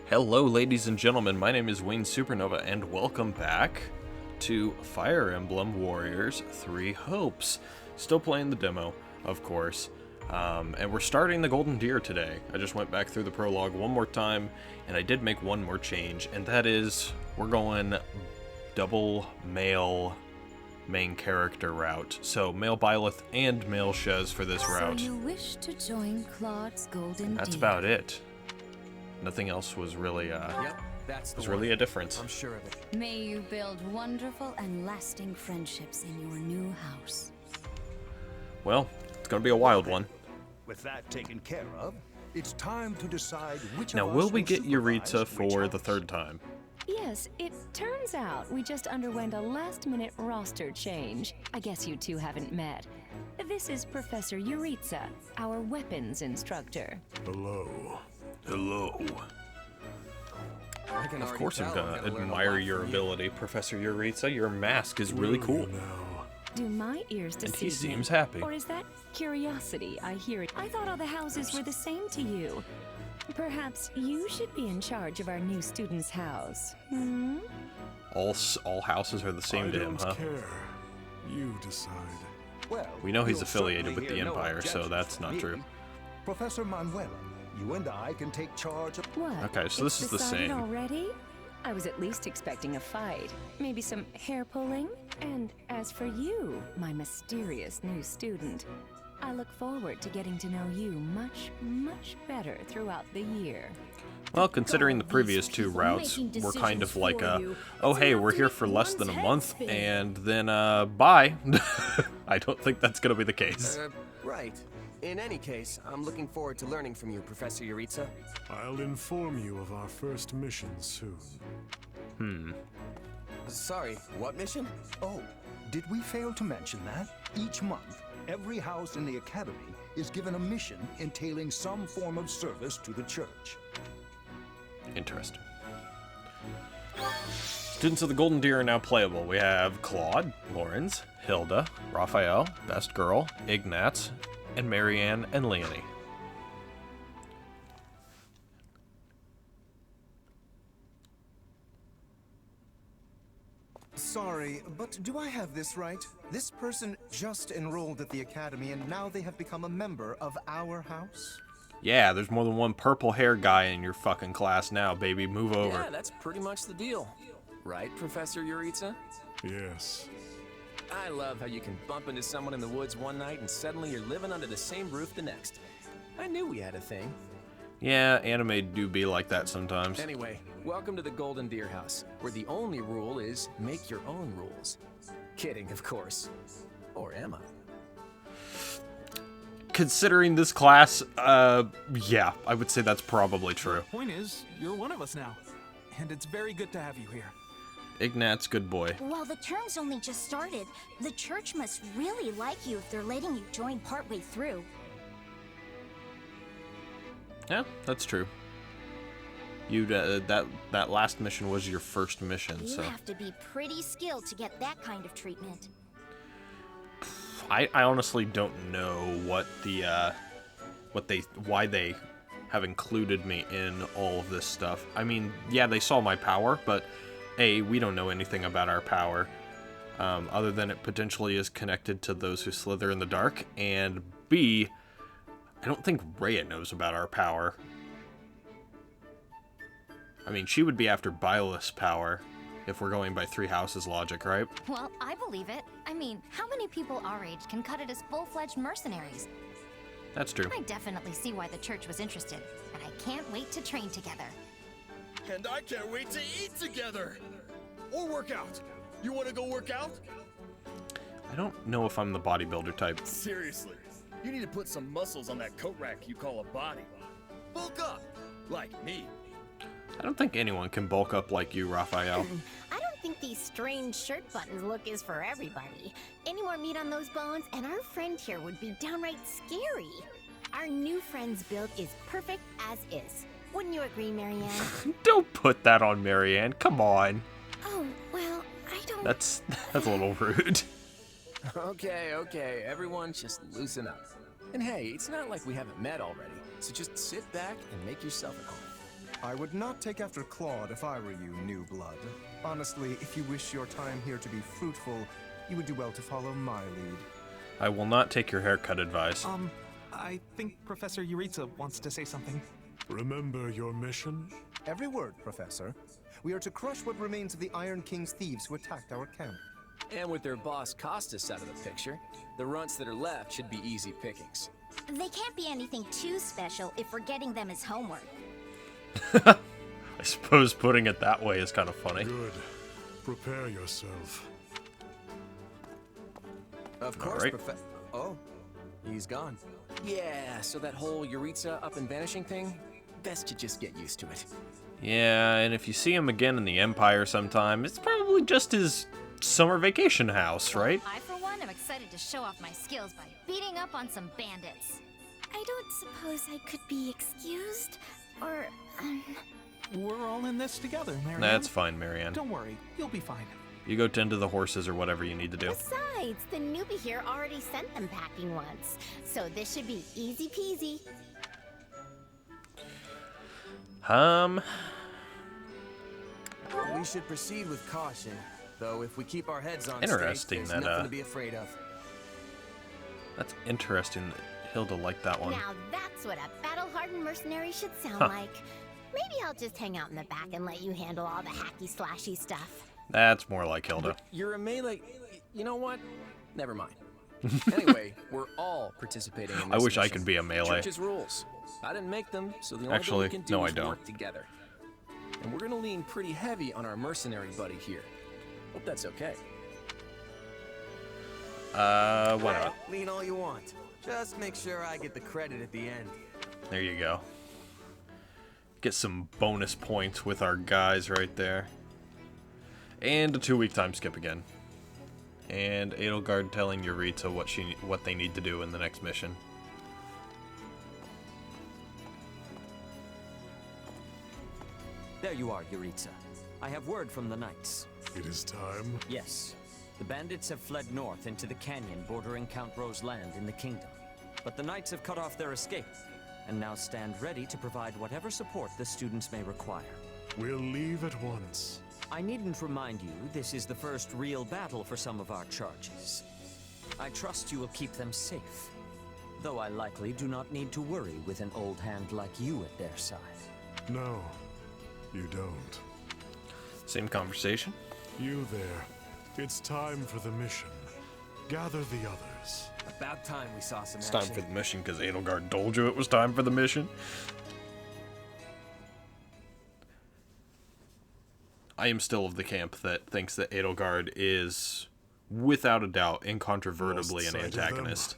Hello, ladies and gentlemen, my name is Wayne Supernova, and welcome back to Fire Emblem Warriors 3 Hopes. Still playing the demo, of course, and we're starting the Golden Deer today. I just went back through the prologue one more time, and I did make one more change, and that is, we're going double male main character route. So, male Byleth and male Shez for this route. So you wish to join Claude's Golden That's Deer. about it. Nothing else was really, really a difference. I'm sure of it. May you build wonderful and lasting friendships in your new house. Well, it's gonna be a wild one. With that taken care of, it's time to decide which Now, of us will we get supervise Yuritsa which for the house. third time? Yes, it turns out we just underwent a last-minute roster change. I guess you two haven't met. This is Professor Yuritsa, our weapons instructor. Hello. I can Of already course I'm tell gonna learn a admire lot your from you. ability, Professor Yuritsa. Your mask is really cool. Do my ears And deceive he me? seems happy. Or is that curiosity I hear it? I thought all the houses were the same to you. Perhaps you should be in charge of our new student's house. Hmm? All houses are the same to him, huh? Care. You decide. Well, We know he's you'll affiliated certainly with the hear no Empire, so objections that's from not me. true. Professor Manuela, you and I can take charge of... What? Okay, so this It's is the decided same. already? I was at least expecting a fight. Maybe some hair pulling? And as for you, my mysterious new student, I look forward to getting to know you much, much better throughout the year. Well, considering the previous two routes were kind of like oh hey, we're here for less than a month, and then bye. I don't think that's gonna be the case. Right. In any case, I'm looking forward to learning from you, Professor Yuritsa. I'll inform you of our first mission soon. Sorry, what mission? Oh, did we fail to mention that? Each month, every house in the Academy is given a mission entailing some form of service to the church. Interesting. Students of the Golden Deer are now playable. We have Claude, Lawrence, Hilda, Raphael, Best Girl, Ignatz, and Marianne and Leonie. Sorry, but do I have this right? This person just enrolled at the academy and now they have become a member of our house? Yeah, there's more than one purple hair guy in your fucking class now, baby. Move over. Yeah, that's pretty much the deal. Right, Professor Yuritsa? Yes. I love how you can bump into someone in the woods one night and suddenly you're living under the same roof the next. I knew we had a thing. Yeah, anime do be like that sometimes. Anyway, welcome to the Golden Deer House, where the only rule is make your own rules. Kidding, of course. Or am I? Considering this class, yeah, I would say that's probably true. Point is, you're one of us now. And it's very good to have you here. Ignatz, good boy. Well, the term's only just started. The church must really like you if they're letting you join partway through. Yeah, that's true. You that last mission was your first mission, You so have to be pretty skilled to get that kind of treatment. I honestly don't know what the why they have included me in all of this stuff. I mean, yeah, they saw my power, but A, we don't know anything about our power, other than it potentially is connected to those who slither in the dark, and B, I don't think Rhea knows about our power. I mean, she would be after Byleth's power, if we're going by Three Houses logic, right? Well, I believe it. I mean, how many people our age can cut it as full-fledged mercenaries? That's true. I definitely see why the church was interested, and I can't wait to train together. And I can't wait to eat together! Or work out. You wanna go work out? I don't know if I'm the bodybuilder type. Seriously, you need to put some muscles on that coat rack you call a body. Bulk up, like me. I don't think anyone can bulk up like you, Raphael. I don't think these strange shirt buttons look is for everybody. Any more meat on those bones, and our friend here would be downright scary. Our new friend's build is perfect as is. Wouldn't you agree, Marianne? Don't put that on Marianne. Come on. Oh, well, I don't... That's a little rude. Okay, everyone just loosen up. And hey, it's not like we haven't met already, so just sit back and make yourself at home. I would not take after Claude if I were you, new blood. Honestly, if you wish your time here to be fruitful, you would do well to follow my lead. I will not take your haircut advice. I think Professor Yuritsa wants to say something. Remember your mission? Every word, Professor. We are to crush what remains of the Iron King's thieves who attacked our camp. And with their boss Costas out of the picture, the runts that are left should be easy pickings. They can't be anything too special if we're getting them as homework. I suppose putting it that way is kind of funny. Good. Prepare yourself. Of course, right. Professor. Oh, he's gone. Yeah, so that whole Yuritsa up and vanishing thing, best to just get used to it. Yeah, and if you see him again in the Empire sometime, it's probably just his summer vacation house, right? I, for one, am excited to show off my skills by beating up on some bandits. I don't suppose I could be excused? Or, We're all in this together, Marianne. That's fine, Marianne. Don't worry, you'll be fine. You go tend to the horses or whatever you need to do. Besides, the newbie here already sent them packing once, so this should be easy peasy. We should proceed with caution, though if we keep our heads on Interesting straight, there's that, nothing to be afraid of. That's interesting that Hilda liked that one. Now that's what a battle-hardened mercenary should sound Huh. like. Maybe I'll just hang out in the back and let you handle all the hacky-slashy stuff. That's more like Hilda. But you're a melee... You know what? Never mind. Anyway, we're all participating in this I wish I mission. could be a melee. Church's rules. I didn't make them, so the only Actually, thing we can do no, I is don't. work together. And we're gonna lean pretty heavy on our mercenary buddy here. Hope that's okay. Why not? Lean all you want. Just make sure I get the credit at the end. There you go. Get some bonus points with our guys right there. And a 2-week time skip again. And Edelgard telling Yuritsa what they need to do in the next mission. There you are, Yuritsa. I have word from the knights. It is time. Yes. The bandits have fled north into the canyon bordering Count Ro's land in the kingdom. But the knights have cut off their escape, and now stand ready to provide whatever support the students may require. We'll leave at once. I needn't remind you, this is the first real battle for some of our charges. I trust you will keep them safe, though I likely do not need to worry with an old hand like you at their side. No, you don't. Same conversation. You there. It's time for the mission. Gather the others. About time we saw some It's action. time for the mission because Edelgard told you it was time for the mission. I am still of the camp that thinks that Edelgard is, without a doubt, incontrovertibly Lost an sight of them. antagonist.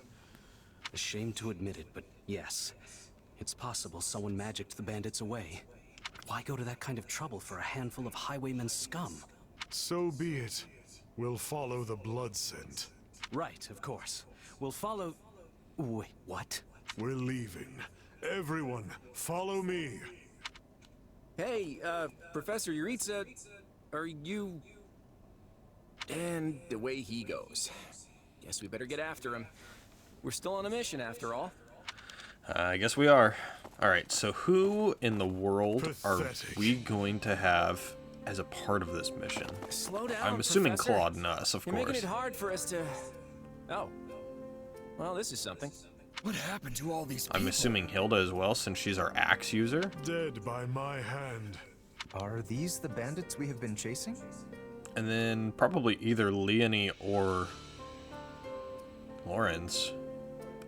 A shame to admit it, but yes. It's possible someone magicked the bandits away. Why go to that kind of trouble for a handful of highwaymen scum? So be it. We'll follow the blood scent. Right, of course. We'll follow... Wait, what? We're leaving. Everyone, follow me. Hey, Professor Yuritsa, are you... And the way he goes. Guess we better get after him. We're still on a mission, after all. I guess we are. Alright, so who in the world Pathetic. are we going to have as a part of this mission? Slow down, I'm assuming Professor. Claude and us, of You're course. making it hard for us to... Oh. Well, this is something. What happened to all these people? I'm assuming Hilda as well, since she's our axe user. Dead by my hand. Are these the bandits we have been chasing? And then probably either Leonie or Lawrence.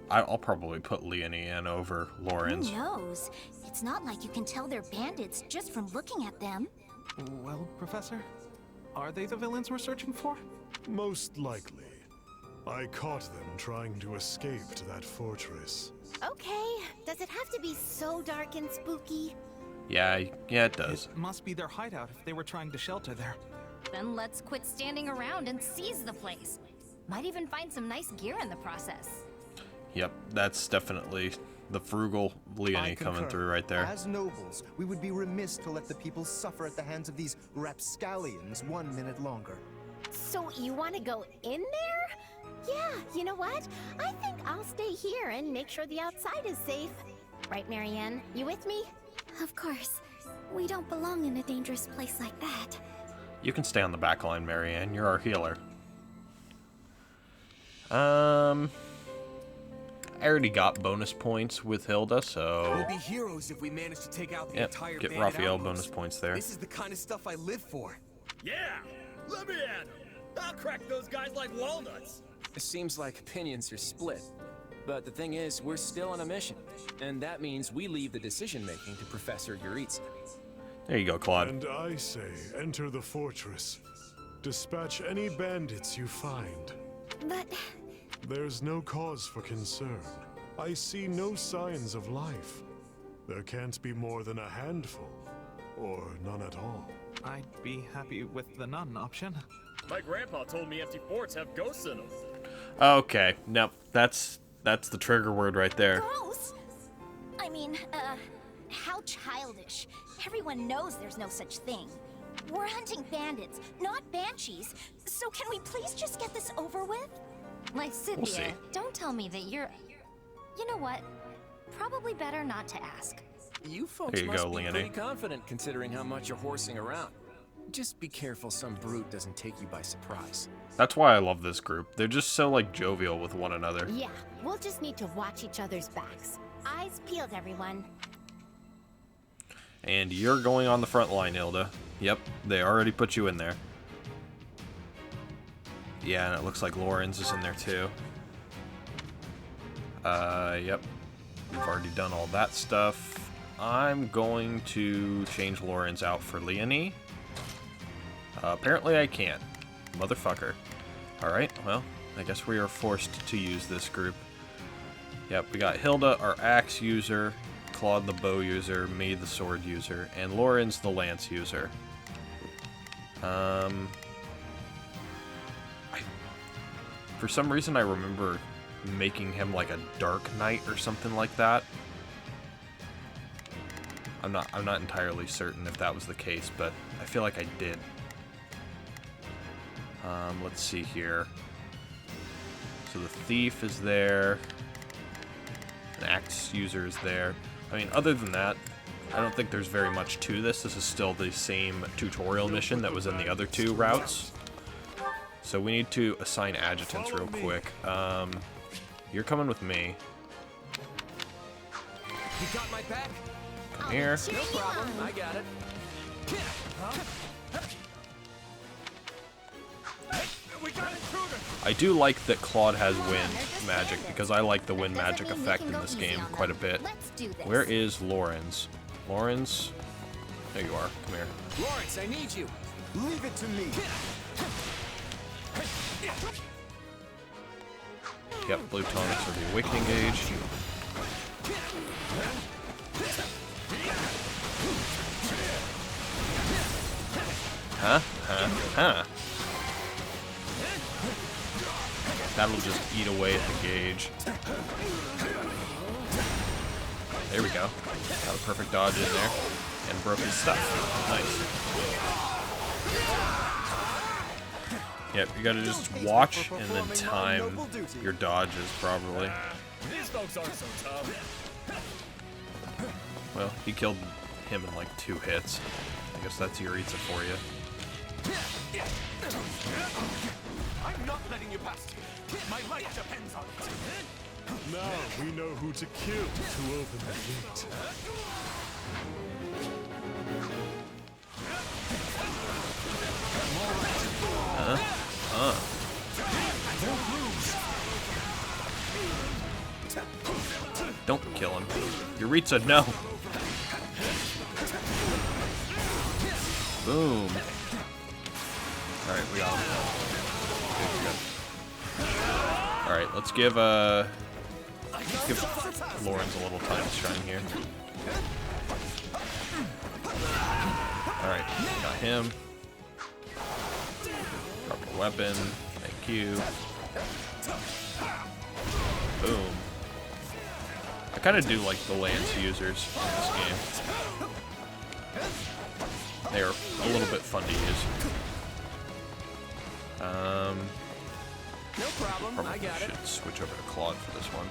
I'll probably put Leonie in over Lawrence. Who knows? It's not like you can tell they're bandits just from looking at them. Well, Professor, are they the villains we're searching for? Most likely. I caught them trying to escape to that fortress. Okay, does it have to be so dark and spooky? Yeah, it does. It must be their hideout if they were trying to shelter there. Then let's quit standing around and seize the place. Might even find some nice gear in the process. Yep, that's definitely the frugal Leonie I coming concur. through right there. As nobles, we would be remiss to let the people suffer at the hands of these rapscallions 1 minute longer. So you want to go in there? Yeah, you know what? I think I'll stay here and make sure the outside is safe. Right, Marianne? You with me? Of course. We don't belong in a dangerous place like that. You can stay on the back line, Marianne. You're our healer. I already got bonus points with Hilda, so... We'll be heroes if we manage to take out the entire get bandit Raphael outpost. bonus points there. This is the kind of stuff I live for. Yeah! Let me at 'em! I'll crack those guys like walnuts! It seems like opinions are split. But the thing is, we're still on a mission. And that means we leave the decision-making to Professor Yuritsa. There you go, Claude. And I say, enter the fortress. Dispatch any bandits you find. But... There's no cause for concern. I see no signs of life. There can't be more than a handful. Or none at all. I'd be happy with the none option. My grandpa told me empty forts have ghosts in them. Okay, nope, that's the trigger word right there. Gross! I mean, how childish. Everyone knows there's no such thing. We're hunting bandits, not banshees. So can we please just get this over with? Lysithea, don't tell me that you're... You know what? Probably better not to ask. You folks There you must go, be Leonie. pretty confident considering how much you're horsing around. Just be careful some brute doesn't take you by surprise. That's why I love this group. They're just so, like, jovial with one another. Yeah, we'll just need to watch each other's backs. Eyes peeled, everyone. And you're going on the front line, Hilda. Yep, they already put you in there. Yeah, and it looks like Lorenz is in there too. Yep. We've already done all that stuff. I'm going to change Lorenz out for Leonie. Apparently I can't. Motherfucker. Alright, well, I guess we are forced to use this group. Yep, we got Hilda, our axe user, Claude the bow user, me the sword user, and Lorenz the lance user. For some reason I remember making him like a dark knight or something like that. I'm not entirely certain if that was the case, but I feel like I did. Let's see here. So the thief is there. An axe user is there. I mean, other than that, I don't think there's very much to this. This is still the same tutorial mission that was in the other two routes. So we need to assign adjutants real quick. You're coming with me. You got my back? Come here. No problem, I got it. We got intruder! I do like that Claude has wind magic, because I like the wind magic effect in this game quite a bit. Where is Lorenz? Lorenz? There you are. Come here. Lawrence, I need you. Leave it to me. Yep, blue tonics for the awakening gauge. Huh? That'll just eat away at the gauge. There we go. Got a perfect dodge in there. And broke his stuff. Nice. Yep, you gotta just watch and then time your dodges, probably. These folks aren't so tough. Well, he killed him in like 2 hits. I guess that's Yuritsa for you. I'm not letting you pass. My life depends on it. Now we know who to kill to open the gate. Don't kill him. Yuritsa, no! Boom. Alright, we got him. Good. Alright, let's give Lorenz a little time to shine here. Alright, got him. Drop a weapon. Thank you. Boom. I kind of do like the lance users in this game. They're a little bit fun to use. No problem, I Probably got it. should switch over to Claude for this one.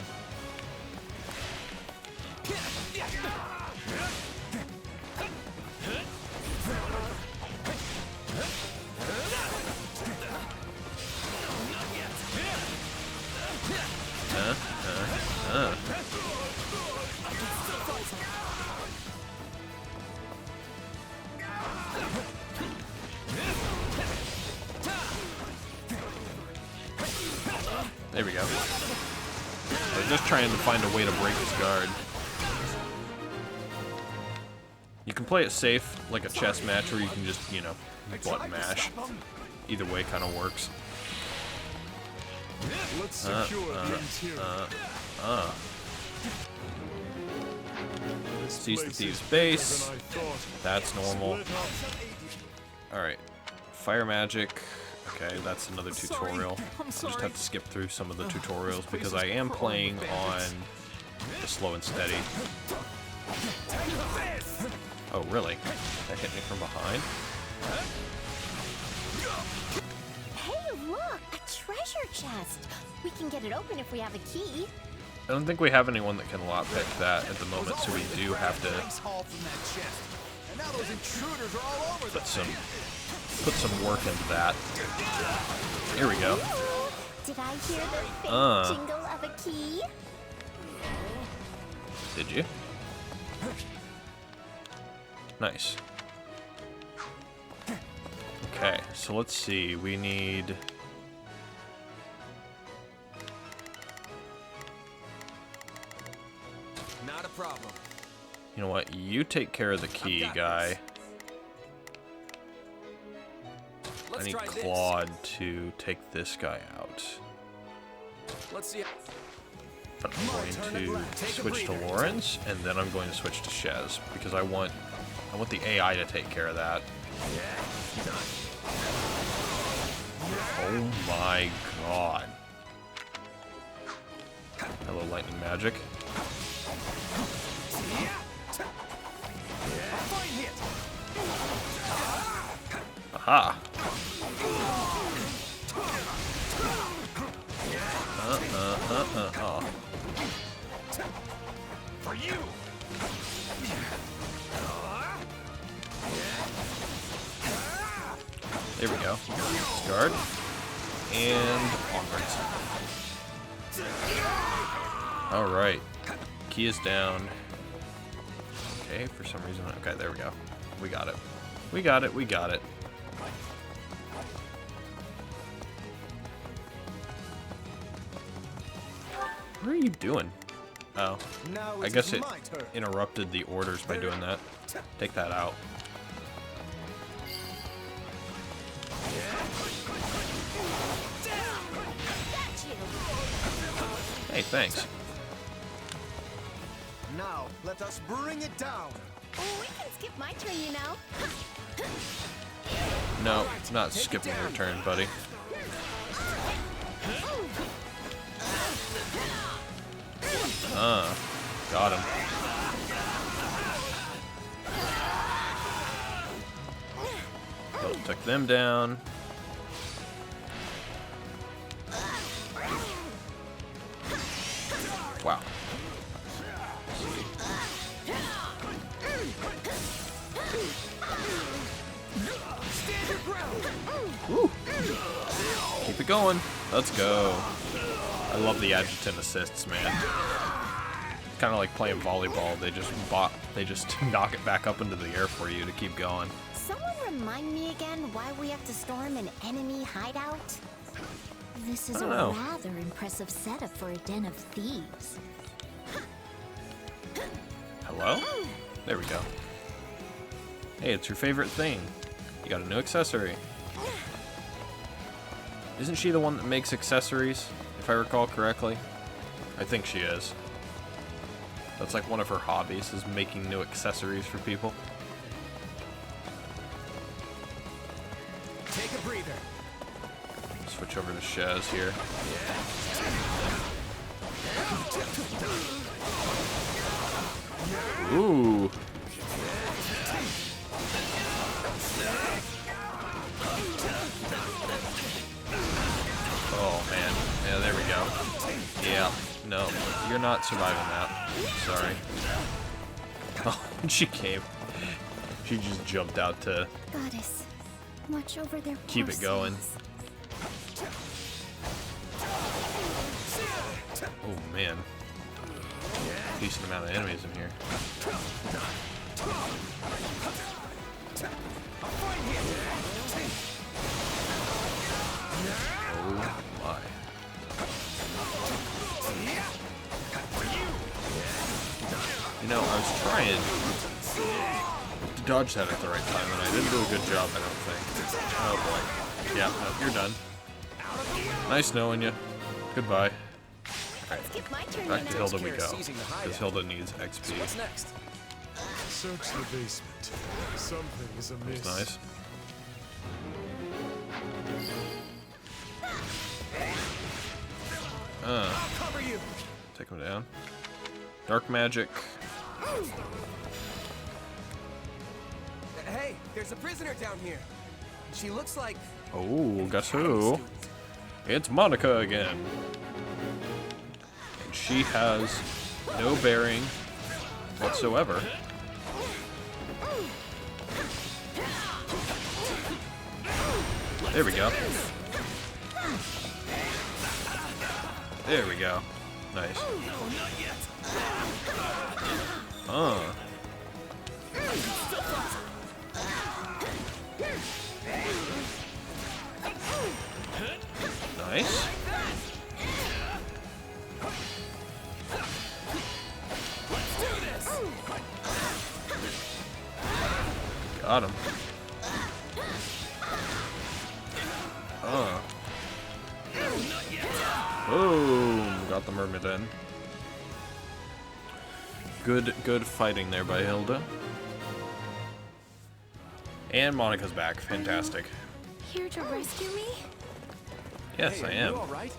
just trying to find a way to break his guard. You can play it safe, like a chess match, or you can just, you know, button mash. Either way kind of works. Seize the thieves' base. That's normal. Alright. Fire magic. Okay, that's another tutorial. I'll just have to skip through some of the tutorials because I am playing on the slow and steady. Oh, really? That hit me from behind? Hey, look! A treasure chest! We can get it open if we have a key. I don't think we have anyone that can lockpick that at the moment, so we do have to put some work into that. Here we go. Did I hear the faint jingle of a key? Did you? Nice. Okay, so let's see. We need... Not a problem. You know what? You take care of the key guy. I need Claude to take this guy out. Let's see. But I'm going to switch to Lawrence, and then I'm going to switch to Shez, because I want the AI to take care of that. Oh my god. Hello, lightning magic. Aha! Oh. For you. There we go. Discard. And onwards. Alright. Key is down. Okay, for some reason. Okay, there we go. We got it. We got it. We got it. What are you doing? Oh. I guess it interrupted the orders by doing that. Take that out. Hey, thanks. Now, let us bring it down. Oh, we can skip my turn, you know. No, not skipping your turn, buddy. Got him. Both took them down. Wow. Woo. Keep it going. Let's go. I love the adjutant assists, man. Kind of like playing volleyball. They just knock it back up into the air for you to keep going. Someone remind me again why we have to storm an enemy hideout? This is a rather impressive setup for a den of thieves. Hello? There we go. Hey, it's your favorite thing. You got a new accessory. Isn't she the one that makes accessories, if I recall correctly? I think she is. That's like one of her hobbies, is making new accessories for people. Take a breather. Switch over to Shez here. Ooh. Oh man. Yeah, there we go. Yeah. No, you're not surviving that. Sorry. Oh, she came. She just jumped out to Goddess, watch over their keep it going. Oh man. Decent amount of enemies in here. Oh my. try and dodge that at the right time, and I didn't do a good job, I don't think. Oh boy. Yeah, no, you're done. Nice knowing you. Goodbye. Alright, back to Hilda we go. Because Hilda needs XP. What's next? Search the basement. Something is amiss. That's nice. Take him down. Dark magic. Hey, there's a prisoner down here. She looks like... Oh, guess who? It's Monica again. And she has no bearing whatsoever. There we go. There we go. Nice. Nice. Got him. Boom! Got the Myrmidon. Good fighting there by Hilda. And Monica's back. Fantastic. Here to rescue me? Yes, Hey, I are am. you all right?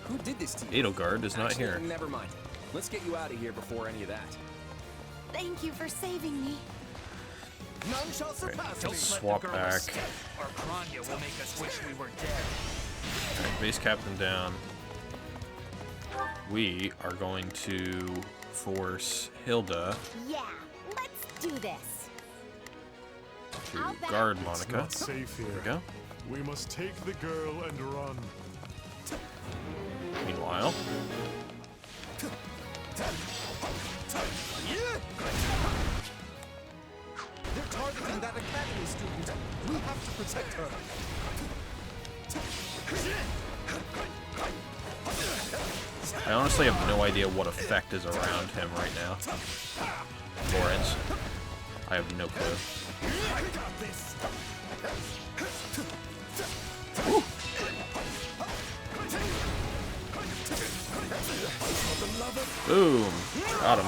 Who did this to you? Edelgard is not Actually, here. Never mind. Let's get you out of here before any of that. Thank you for saving me. None shall surpass me. Swap back. Or Kranya will make us wish we were dead. Alright, base captain down. We are going to force Hilda Yeah, let's do this. to guard Monica. Not safe here. There we go. We must take the girl and run. Meanwhile, They're targeting that academy student. We have to protect her. I honestly have no idea what effect is around him right now. Lawrence. I have no clue. Ooh. Boom. Got him.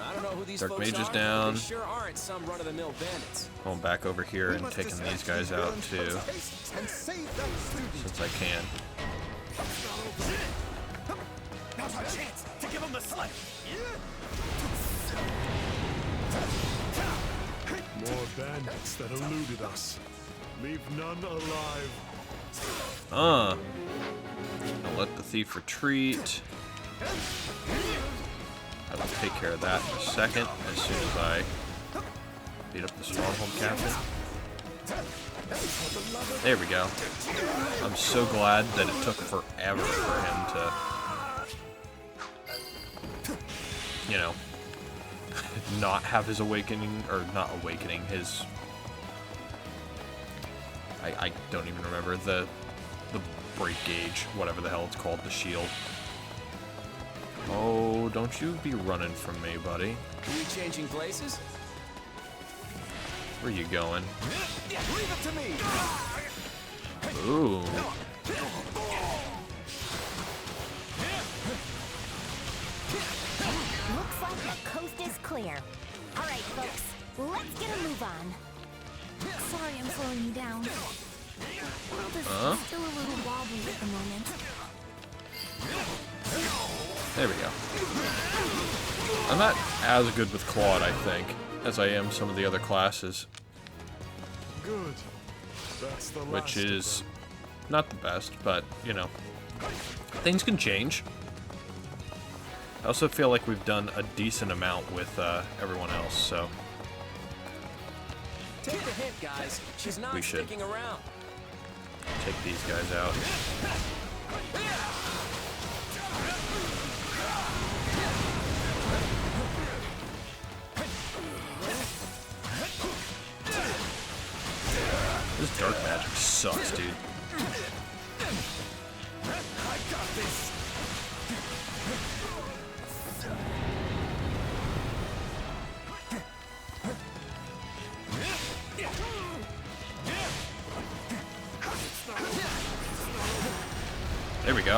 I don't know who these Dark folks Mage is are, down. But they sure aren't some run-of-the-mill bandits. Going back over here and taking these guys out too, And save that student. since I can. Now's our chance to give him the slip. More bandits that eluded us. Leave none alive. I'll let the thief retreat. I will take care of that in a second, as soon as I beat up the stronghold captain. There we go. I'm so glad that it took forever for him to, you know, not have his awakening, or not awakening, his... I don't even remember the break gauge, whatever the hell it's called, the shield. Oh, don't you be running from me, buddy. Are we changing places? Where you going? Leave it to me. Ooh. Looks like the coast is clear. All right, folks, let's get a move on. Sorry I'm slowing you down. World is still a little wobbly at the moment. There we go. I'm not as good with Claude, I think, as I am some of the other classes, Good. That's the which last of is them. not the best, but, you know, things can change. I also feel like we've done a decent amount with everyone else, so Take the hint, guys. She's not We should. sticking around. take these guys out. This dark magic sucks, dude.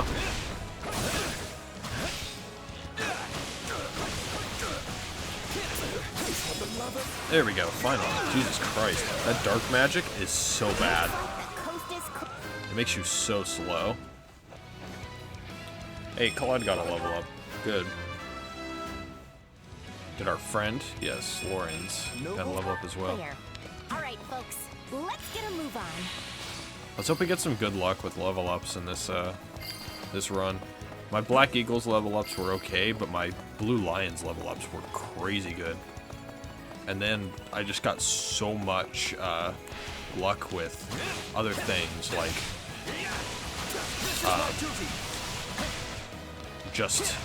go. There we go, finally. Jesus Christ. That dark magic is so bad. It makes you so slow. Hey, Claude got a level up. Good. Did our friend? Yes, Lawrence got a level up as well. Alright, folks, let's get a move on. Let's hope we get some good luck with level ups in this this run. My Black Eagles level ups were okay, but my Blue Lions level ups were crazy good. And then I just got so much luck with other things like just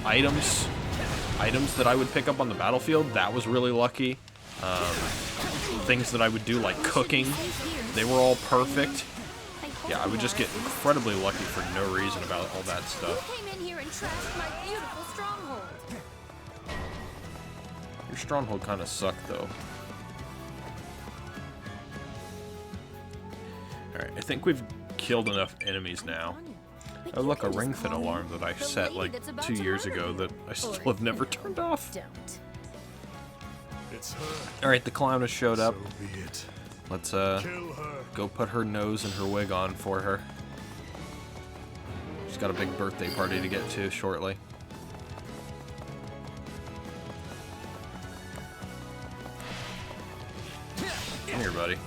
items that I would pick up on the battlefield. That was really lucky. Things that I would do like cooking, they were all perfect. Yeah, I would just get incredibly lucky for no reason about all that stuff. You came in here and trashed my beautiful stronghold. Your stronghold kind of sucked though. Alright, I think we've killed enough enemies now. Oh look, a ring fit alarm that I set like 2 years ago that I still have never turned off. Alright, the clown has showed up. Let's go put her nose and her wig on for her. She's got a big birthday party to get to shortly. Come here, buddy.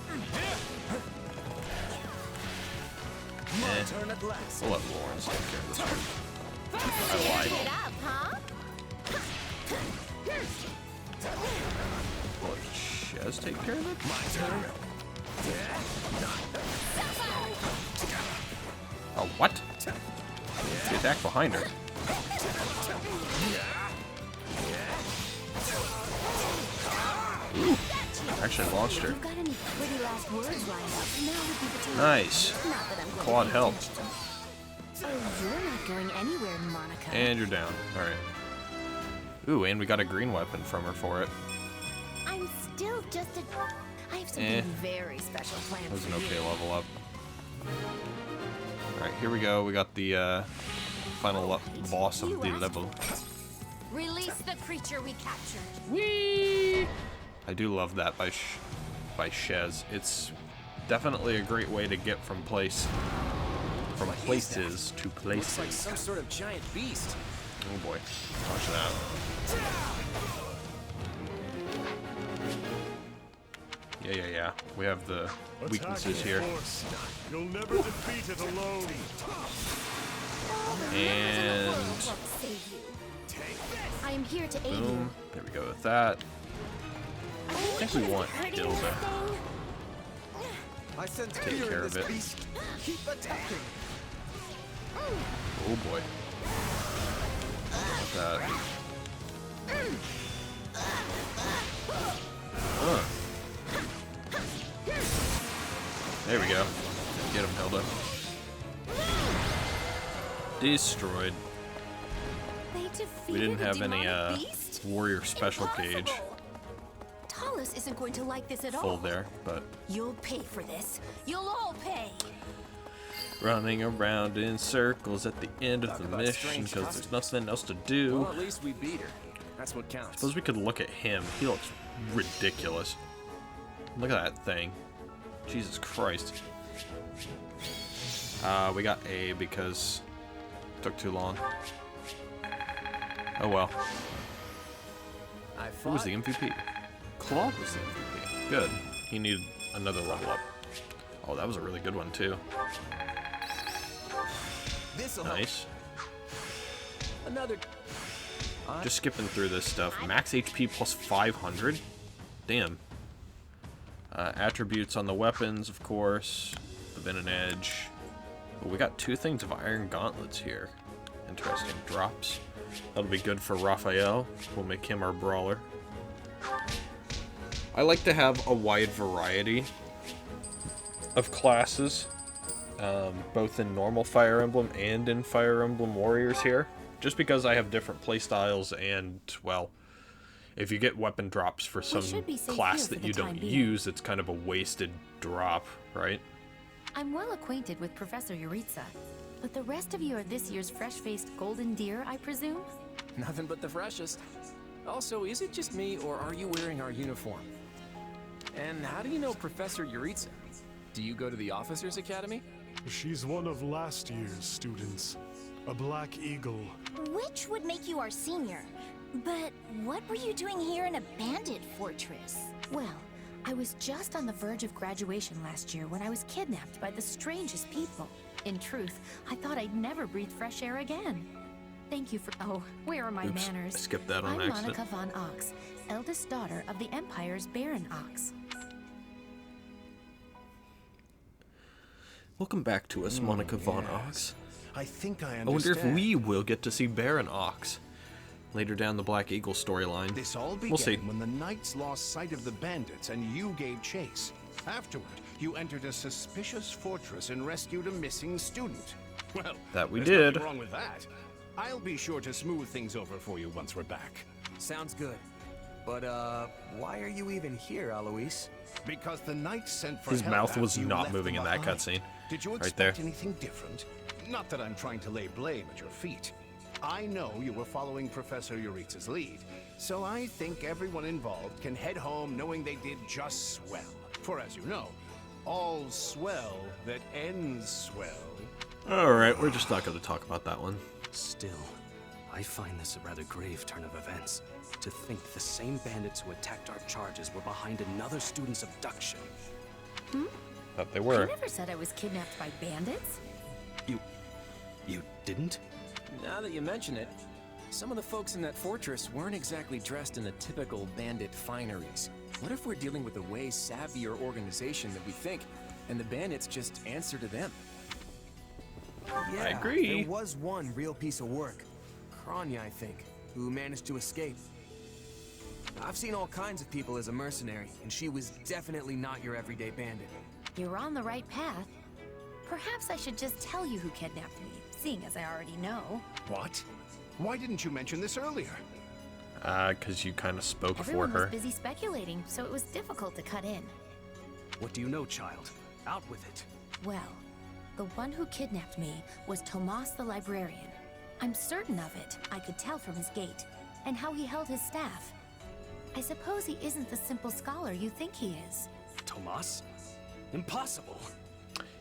We'll let Lawrence take care of this one. I lied. Will Shez take care of it? My turn. Oh, what? The attack behind her. Ooh, actually launched her. Nice. Claude helped. And you're down. Alright. Ooh, and we got a green weapon from her for it. I'm still just a... I have something very special planned for you. That was an okay level up. Alright, here we go. We got the final boss of the level. Release the creature we captured. Whee! I do love that by Shez. It's definitely a great way to get from places to places. Looks like some sort of giant beast. Oh boy, watch that. Yeah. We have the weaknesses here. You'll never defeat it alone. And I am here to aid you. boom. There we go with that. I think we want Dilda. Take care of it. Keep attacking. Oh boy. Like that. There we go. Get him, Hilda. Destroyed. We didn't have any warrior special gauge Talus isn't going to like this at all. full there, but You'll pay for this. You'll all pay. running around in circles at the end of the mission because there's nothing else to do. Well, at least we beat her. That's what counts. Suppose we could look at him. He looks ridiculous. Look at that thing. Jesus Christ. We got A because it took too long. Oh well. Who was the MVP? Claude was the MVP. Good. He needed another level up. Oh, that was a really good one too. Nice. Another. Just skipping through this stuff. Max HP plus 500. Damn. Attributes on the weapons, of course. The Venom Edge. But we got 2 things of Iron Gauntlets here. Interesting. Drops. That'll be good for Raphael. We'll make him our brawler. I like to have a wide variety of classes. Both in normal Fire Emblem and in Fire Emblem Warriors here. Just because I have different playstyles and, well, if you get weapon drops for some class that you don't use, it's kind of a wasted drop, right? I'm well acquainted with Professor Yuritsa, but the rest of you are this year's fresh-faced golden deer, I presume? Nothing but the freshest. Also, is it just me, or are you wearing our uniform? And how do you know Professor Yuritsa? Do you go to the Officers Academy? She's one of last year's students. A Black Eagle. Which would make you our senior. But what were you doing here in a bandit fortress? Well, I was just on the verge of graduation last year when I was kidnapped by the strangest people. In truth, I thought I'd never breathe fresh air again. Thank you for— oh, where are my Oops, manners? I skipped that on I'm accident. Monica von Ox, eldest daughter of the Empire's Baron Ox. Welcome back to us, Monica von Ox. I think I understand. I wonder if we will get to see Baron Ox later down the Black Eagle storyline. This all began We'll see. when the knights lost sight of the bandits and you gave chase. Afterward, you entered a suspicious fortress and rescued a missing student. Well, That we there's did. nothing wrong with that. I'll be sure to smooth things over for you once we're back. Sounds good. But, why are you even here, Alois? Because the knights sent for His help mouth after was you not left moving them in that behind. cutscene. Did you Right expect there. anything different? Not that I'm trying to lay blame at your feet. I know you were following Professor Yuritsa's lead, so I think everyone involved can head home knowing they did just swell. For as you know, all swell that ends swell. Alright, we're just not going to talk about that one. Still, I find this a rather grave turn of events. To think the same bandits who attacked our charges were behind another student's abduction. Thought they I were. never said I was kidnapped by bandits. You didn't? Now that you mention it, some of the folks in that fortress weren't exactly dressed in the typical bandit fineries. What if we're dealing with a way savvier organization that we think, and the bandits just answer to them? I agree. There was one real piece of work. Kranya, I think, who managed to escape. I've seen all kinds of people as a mercenary, and she was definitely not your everyday bandit. You're on the right path. Perhaps I should just tell you who kidnapped me, seeing as I already know. What? Why didn't you mention this earlier? Because you kind of spoke for Everyone her. was busy speculating, so it was difficult to cut in. What do you know, child? Out with it. Well, the one who kidnapped me was Tomas the librarian. I'm certain of it. I could tell from his gait, and how he held his staff. I suppose he isn't the simple scholar you think he is. Tomas? Impossible.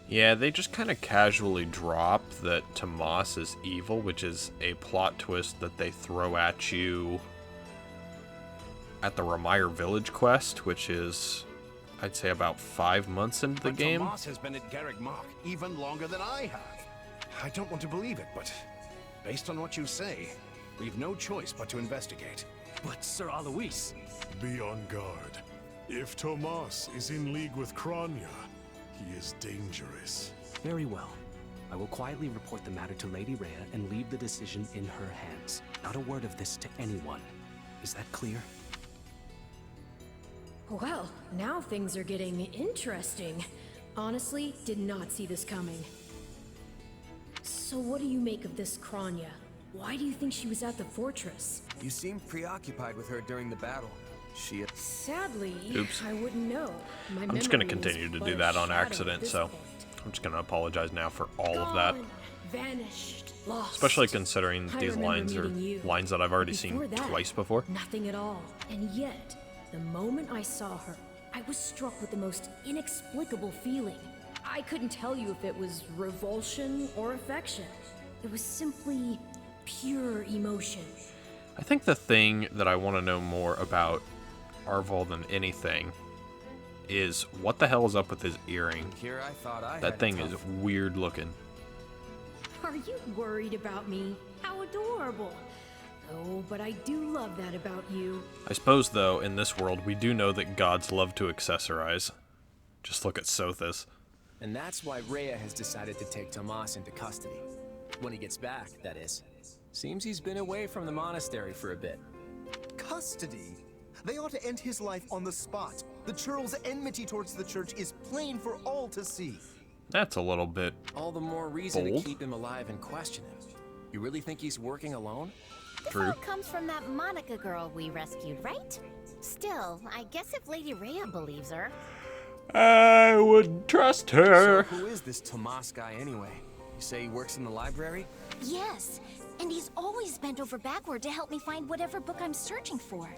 Yeah, they just kind of casually drop that Tomas is evil, which is a plot twist that they throw at you at the Ramire Village quest, which is, I'd say, about 5 months into the game. Tomas has been at Garrick Mach even longer than I have. I don't want to believe it, but based on what you say, we've no choice but to investigate. But Sir Alois... Be on guard. If Tomas is in league with Kranya, he is dangerous. Very well. I will quietly report the matter to Lady Rhea and leave the decision in her hands. Not a word of this to anyone. Is that clear? Well, now things are getting interesting. Honestly, did not see this coming. So what do you make of this Kranya? Why do you think she was at the fortress? You seemed preoccupied with her during the battle. She... Sadly, Oops. I wouldn't know. My I'm just going to memory is continue to but do a that on shadow at accident, this so point. I'm just going to apologize now for all of that. Gone, vanished, lost. Especially considering I these remember lines are meeting you. lines that I've already Before seen that, twice before. Nothing at all. And yet, the moment I saw her, I was struck with the most inexplicable feeling. I couldn't tell you if it was revulsion or affection. It was simply pure emotion. I think the thing that I want to know more about Arval than anything is what the hell is up with his earring. Here I thought I That had thing it is tough. weird looking. Are you worried about me? How adorable. Oh, but I do love that about you. I suppose, though, in this world, we do know that gods love to accessorize. Just look at Sothis. And that's why Rhea has decided to take Tomas into custody. When he gets back, that is. Seems he's been away from the monastery for a bit. Custody? They ought to end his life on the spot. The churl's enmity towards the church is plain for all to see. That's a little bit All the more reason bold. to keep him alive and question him. You really think he's working alone? This True. all comes from that Monica girl we rescued, right? Still, I guess if Lady Rhea believes her... I wouldn't trust her. So who is this Tomas guy anyway? You say he works in the library? Yes, and he's always bent over backward to help me find whatever book I'm searching for.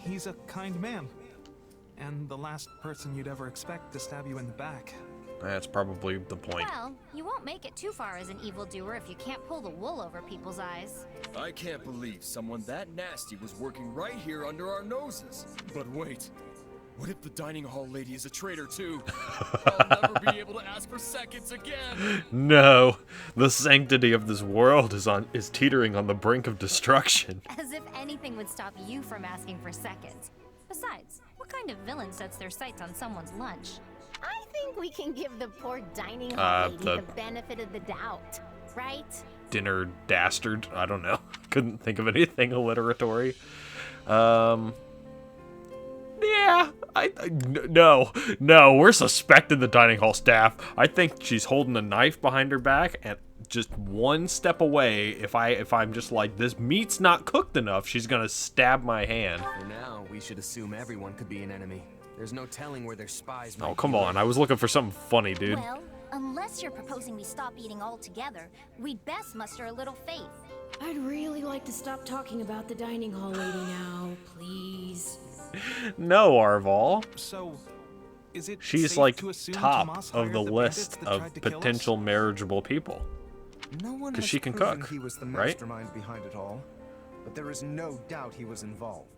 He's a kind man. And the last person you'd ever expect to stab you in the back. That's probably the point. Well, you won't make it too far as an evildoer if you can't pull the wool over people's eyes. I can't believe someone that nasty was working right here under our noses. But wait, what if the dining hall lady is a traitor too? I'll never be able to ask for seconds again. No, the sanctity of this world is teetering on the brink of destruction. As if anything would stop you from asking for seconds. Besides, what kind of villain sets their sights on someone's lunch? I think we can give the poor dining hall lady the the benefit of the doubt, right? Dinner dastard. I don't know. Couldn't think of anything alliteratory. Yeah, no, we're suspecting the dining hall staff. I think she's holding a knife behind her back, and just one step away, if I'm just like, this meat's not cooked enough, she's gonna stab my hand. For now, we should assume everyone could be an enemy. There's no telling where their spies might Oh, come on. I was looking for something funny, dude. Well, unless you're proposing we stop eating altogether, we'd best muster a little faith. I'd really like to stop talking about the dining hall lady now, please. No, Arval. So, is it She's safe like to assume top Tomas of hired the bandits list that of tried to kill us? potential marriageable people. No one 'Cause has she can proven cook, he was the right? mastermind behind it all, but there is no doubt he was involved.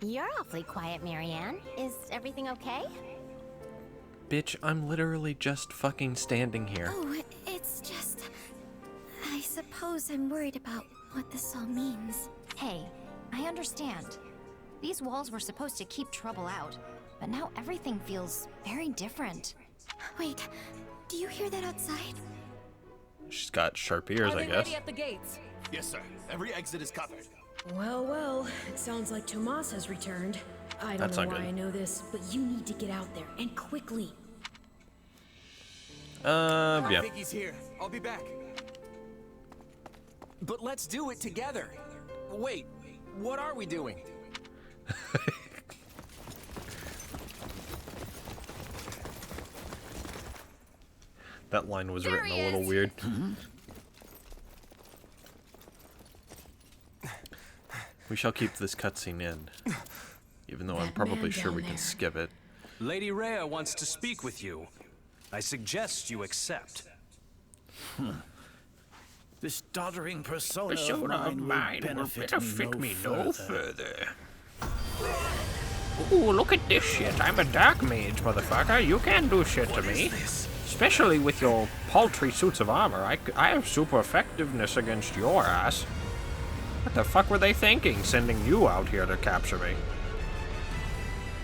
You're awfully quiet, Marianne. Is everything okay? Bitch, I'm literally just fucking standing here. Oh, it's just... I suppose I'm worried about what this all means. Hey, I understand. These walls were supposed to keep trouble out, but now everything feels very different. Wait, do you hear that outside? She's got sharp ears, I guess. at the gates? Yes, sir. Every exit is covered. Well, it sounds like Tomas has returned. I don't That's know not why good. I know this, but you need to get out there, and quickly. I Yeah. think he's here. I'll be back. But let's do it together. Wait, what are we doing? That line was written a little weird. We shall keep this cutscene in, even though I'm probably sure we can skip it. Lady Rhea wants to speak with you. I suggest you accept. This doddering persona of mine will benefit me no further. Ooh, look at this shit. I'm a dark mage, motherfucker. You can't do shit to me. Especially with your paltry suits of armor. I have super effectiveness against your ass. What the fuck were they thinking, sending you out here to capture me?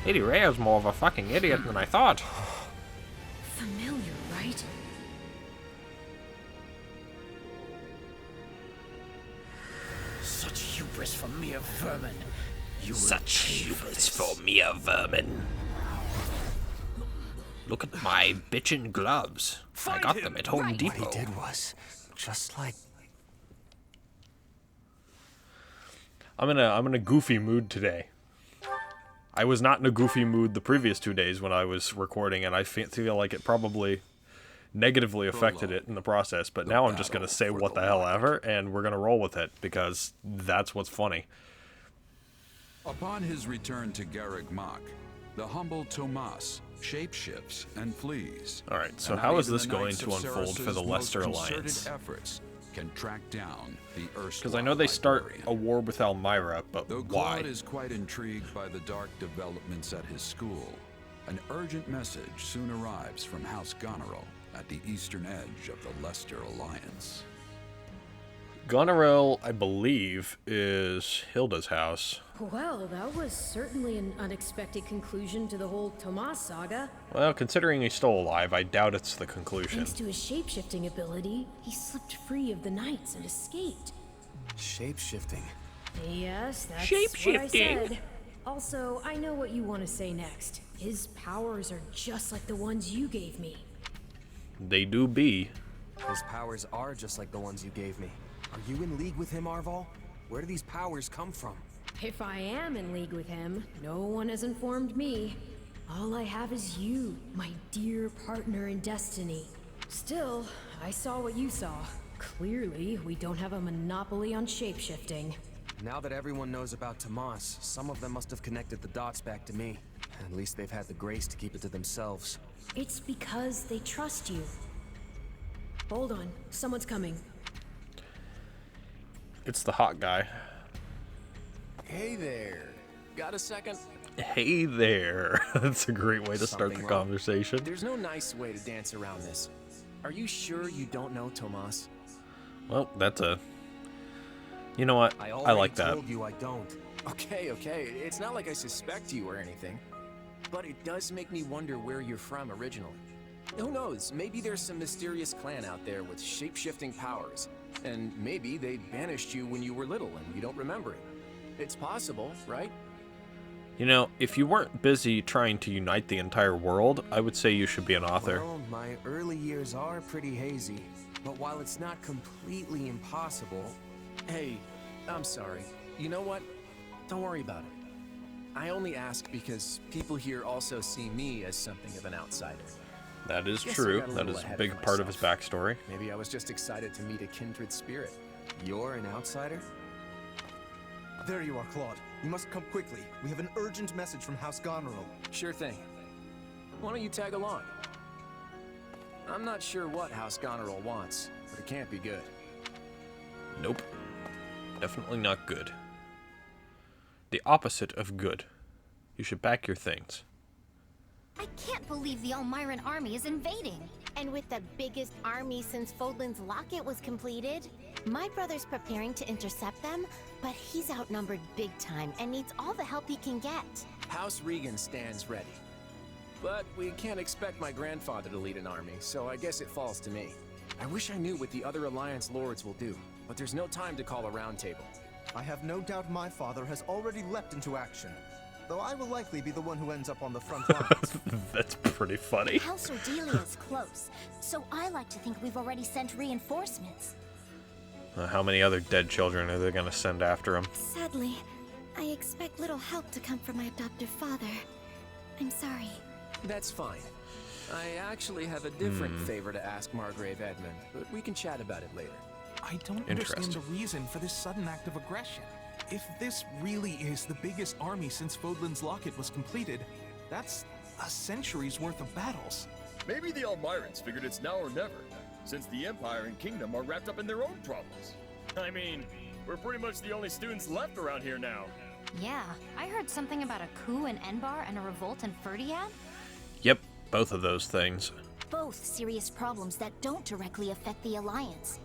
Lady Rhea's more of a fucking idiot than I thought. Familiar, right? Such hubris for mere vermin. You Such hubris for mere vermin. Look at my bitchin' gloves. I got them at Home Depot. What he did was just like... I'm in a goofy mood today. I was not in a goofy mood the previous 2 days when I was recording, and I feel like it probably negatively affected it in the process, but now I'm just going to say what the hell ever, and we're going to roll with it, because that's what's funny. Upon his return to Garreg Mach, the humble Tomas shapeshifts and flees. Alright, so And how not is even this the going Knights to of unfold for the Ceras's Leicester most concerted Alliance? efforts can track down the Because I know they start a war with Elmira, but Though why? Claude is quite intrigued by the dark developments at his school, an urgent message soon arrives from House Goneril at the eastern edge of the Leicester Alliance. Goneril, I believe, is Hilda's house. Well, that was certainly an unexpected conclusion to the whole Tomas saga. Well, considering he's still alive, I doubt it's the conclusion. Thanks to his shape-shifting ability, he slipped free of the knights and escaped. Shape-shifting? Yes, that's Shape-shifting? what I said. Also, I know what you want to say next. His powers are just like the ones you gave me. They do be. His powers are just like the ones you gave me. Are you in league with him, Arval? Where do these powers come from? If I am in league with him, no one has informed me. All I have is you, my dear partner in destiny. Still, I saw what you saw. Clearly, we don't have a monopoly on shapeshifting. Now that everyone knows about Tomas, some of them must have connected the dots back to me. At least they've had the grace to keep it to themselves. It's because they trust you. Hold on, someone's coming. It's the hot guy. Hey there. Got a second? Hey there. That's a great way to start the Something wrong? conversation. There's no nice way to dance around this. Are you sure you don't know Tomas? Well, that's a... You know what? I like that. told you I don't. Okay. It's not like I suspect you or anything. But it does make me wonder where you're from originally. Who knows? Maybe there's some mysterious clan out there with shape-shifting powers. And maybe they banished you when you were little and you don't remember it. It's possible, right? You know, if you weren't busy trying to unite the entire world, I would say you should be an author. Well, my early years are pretty hazy. But while it's not completely impossible... Hey, I'm sorry. You know what? Don't worry about it. I only ask because people here also see me as something of an outsider. That is Guess I true. got a That little is a ahead big of part of his myself. backstory. Maybe I was just excited to meet a kindred spirit. You're an outsider? There you are, Claude. You must come quickly. We have an urgent message from House Goneril. Sure thing. Why don't you tag along? I'm not sure what House Goneril wants, but it can't be good. Nope. Definitely not good. The opposite of good. You should pack your things. I can't believe the Elmiran army is invading. And with the biggest army since Fodlan's Locket was completed, my brother's preparing to intercept them, but he's outnumbered big time and needs all the help he can get. House Regan stands ready. But we can't expect my grandfather to lead an army, so I guess it falls to me. I wish I knew what the other Alliance lords will do, but there's no time to call a roundtable. I have no doubt my father has already leapt into action, though I will likely be the one who ends up on the front lines. That's pretty funny. House Ordelia is close, so I like to think we've already sent reinforcements. How many other dead children are they going to send after him? Sadly, I expect little help to come from my adoptive father. I'm sorry. That's fine. I actually have a different favor to ask Margrave Edmund, but we can chat about it later. I don't understand the reason for this sudden act of aggression. If this really is the biggest army since Fodlan's Locket was completed, that's a century's worth of battles. Maybe the Elmirans figured it's now or never, since the Empire and Kingdom are wrapped up in their own problems. I mean, we're pretty much the only students left around here now. Yeah, I heard something about a coup in Enbar and a revolt in Ferdiad. Yep, both of those things. Both serious problems that don't directly affect the Alliance.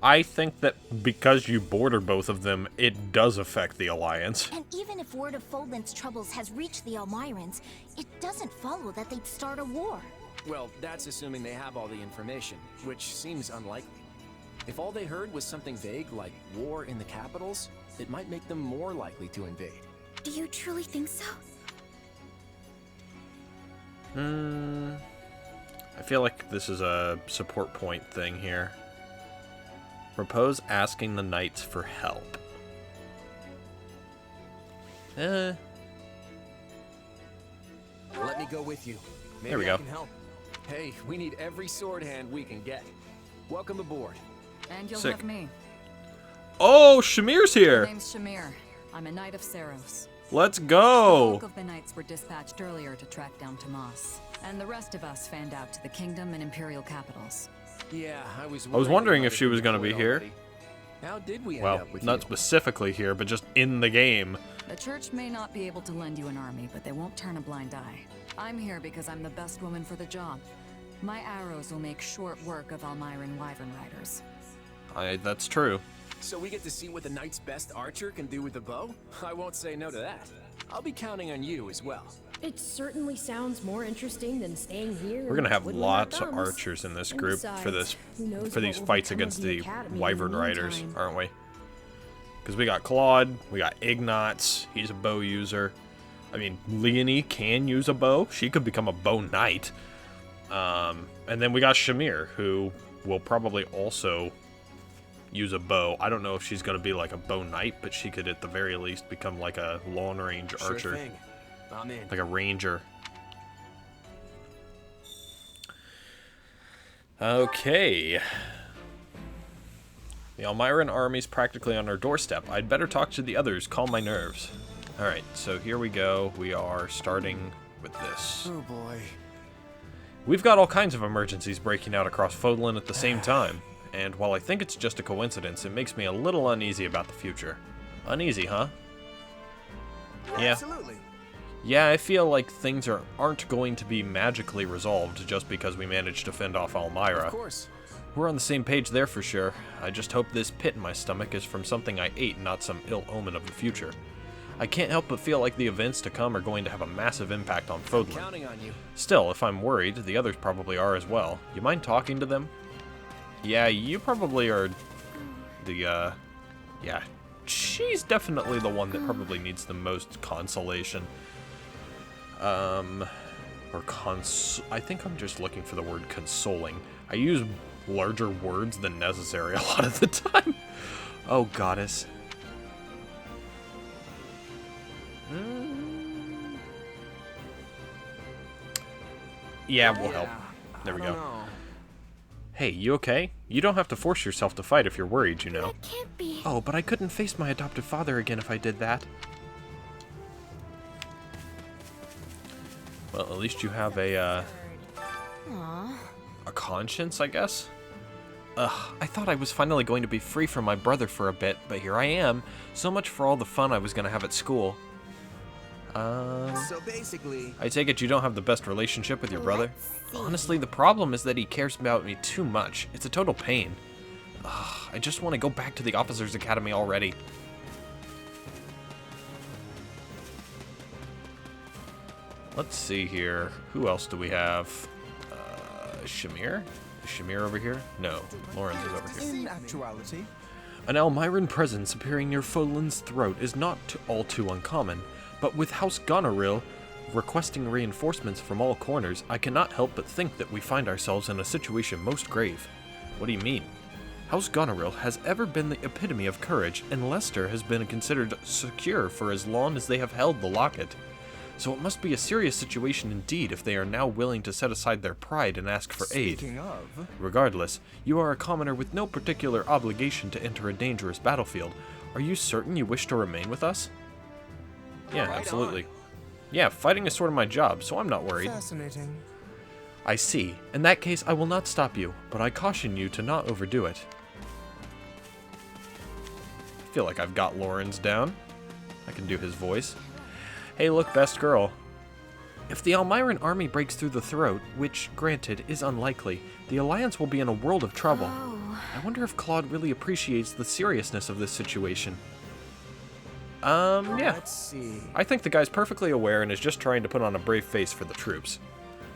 I think that because you border both of them, it does affect the Alliance. And even if word of Fodlan's troubles has reached the Elmirans, it doesn't follow that they'd start a war. Well, that's assuming they have all the information, which seems unlikely. If all they heard was something vague like war in the capitals, it might make them more likely to invade. Do you truly think so? I feel like this is a support point thing here. Propose asking the knights for help. Let me go with you. Maybe There we I go. can help. Hey, we need every sword hand we can get. Welcome aboard. And you'll Sick. have me. Oh, Shamir's here! My name's Shamir. I'm a knight of Saros. Let's The go! bulk of the knights were dispatched earlier to track down Tomas, and the rest of us fanned out to the kingdom and imperial capitals. Yeah, I was wondering if about she it was going to be before here. already. How did we end Well, up with not you? specifically here, but just in the game. The church may not be able to lend you an army, but they won't turn a blind eye. I'm here because I'm the best woman for the job. My arrows will make short work of Elmiran wyvern riders. That's true. So we get to see what the knight's best archer can do with the bow? I won't say no to that. I'll be counting on you as well. It certainly sounds more interesting than staying here. We're gonna have twiddling our lots of thumbs. archers in this And group besides, for this who knows for what these will fights become of against the the academy in the wyvern riders, meantime. aren't we? Because we got Claude, we got Ignatz, he's a bow user. I mean, Leonie can use a bow. She could become a bow knight. And then we got Shamir, who will probably also use a bow. I don't know if she's going to be like a bow knight, but she could at the very least become like a long range Sure archer. thing. I'm in. Like a ranger. Okay. The Almiran army's practically on our doorstep. I'd better talk to the others, calm my nerves. Alright, so here we go. We are starting with this. Oh boy. We've got all kinds of emergencies breaking out across Fodlan at the same time. And while I think it's just a coincidence, it makes me a little uneasy about the future. Uneasy, huh? Yeah. Absolutely. Yeah, I feel like things aren't going to be magically resolved just because we managed to fend off Almira. Of course. We're on the same page there for sure. I just hope this pit in my stomach is from something I ate, not some ill omen of the future. I can't help but feel like the events to come are going to have a massive impact on Fodlan. Counting on you. Still, if I'm worried, the others probably are as well. You mind talking to them? Yeah, you probably are the, yeah. She's definitely the one that probably needs the most consolation. I think I'm just looking for the word consoling. I use larger words than necessary a lot of the time. Oh, goddess. Yeah, we'll help. There we go. Hey, you okay? You don't have to force yourself to fight if you're worried, you know. That can't be. Oh, but I couldn't face my adoptive father again if I did that. Well, at least you have a conscience, I guess? Ugh, I thought I was finally going to be free from my brother for a bit, but here I am. So much for all the fun I was going to have at school. So basically... I take it you don't have the best relationship with your brother? Honestly, the problem is that he cares about me too much. It's a total pain. Ugh, I just want to go back to the Officers' Academy already. Let's see here. Who else do we have? Shamir? Is Shamir over here? No, Lawrence is over here. In actuality... An Almiran presence appearing near Fodlan's throat is not all too uncommon, but with House Goneril requesting reinforcements from all corners, I cannot help but think that we find ourselves in a situation most grave. What do you mean? House Goneril has ever been the epitome of courage, and Leicester has been considered secure for as long as they have held the locket. So it must be a serious situation indeed if they are now willing to set aside their pride and ask for aid. Speaking of... Regardless, you are a commoner with no particular obligation to enter a dangerous battlefield. Are you certain you wish to remain with us? Yeah, Right absolutely. Yeah, fighting is sort of my job, so I'm not worried. Fascinating. I see. In that case, I will not stop you, but I caution you to not overdo it. I feel like I've got Lawrence down. I can do his voice. Hey, look, best girl. If the Almiran army breaks through the throat, which, granted, is unlikely, the Alliance will be in a world of trouble. I wonder if Claude really appreciates the seriousness of this situation. Yeah. Let's see. I think the guy's perfectly aware and is just trying to put on a brave face for the troops.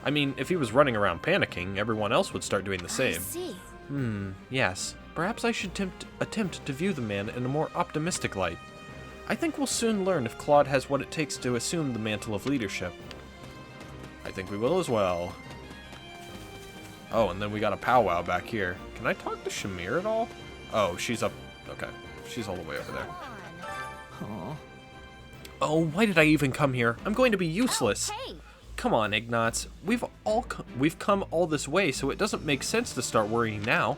I mean, if he was running around panicking, everyone else would start doing the same. See. Yes. Perhaps I should attempt to view the man in a more optimistic light. I think we'll soon learn if Claude has what it takes to assume the mantle of leadership. I think we will as well. Oh, and then we got a powwow back here. Can I talk to Shamir at all? Oh, she's up. Okay. She's all the way over there. Oh, why did I even come here? I'm going to be useless. Oh, hey. Come on, Ignatz. We've come all this way, so it doesn't make sense to start worrying now.